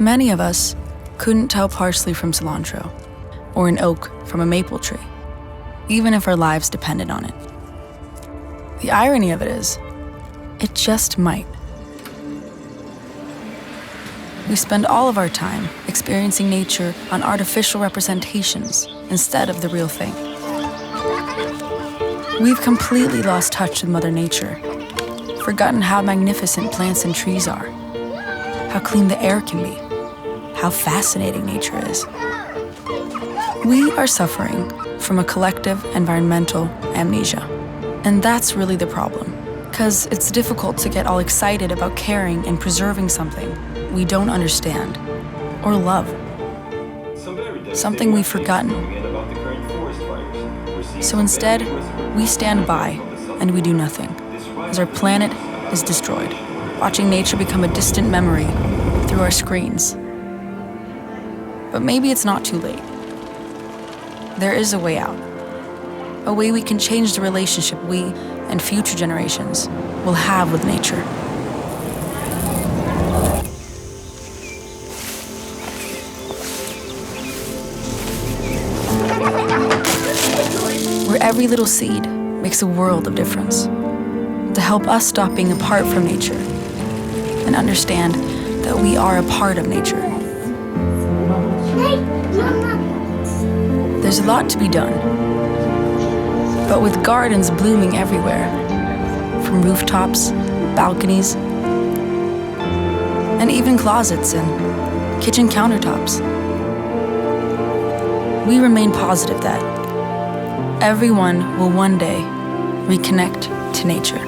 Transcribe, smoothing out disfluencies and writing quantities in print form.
Many of us couldn't tell parsley from cilantro, or an oak from a maple tree, even if our lives depended on it. The irony of it is, it just might. We spend all of our time experiencing nature on artificial representations instead of the real thing. We've completely lost touch with Mother Nature, forgotten how magnificent plants and trees are, how clean the air can be, how fascinating nature is. We are suffering from a collective environmental amnesia. And that's really the problem, because it's difficult to get all excited about caring and preserving something we don't understand or love, something we've forgotten. So instead, we stand by and we do nothing, as our planet is destroyed, watching nature become a distant memory through our screens. But maybe it's not too late. There is a way out. A way we can change the relationship we and future generations will have with nature. Where every little seed makes a world of difference. To help us stop being apart from nature and understand that we are a part of nature. There's a lot to be done. But with gardens blooming everywhere, from rooftops, balconies, and even closets and kitchen countertops, we remain positive that everyone will one day reconnect to nature.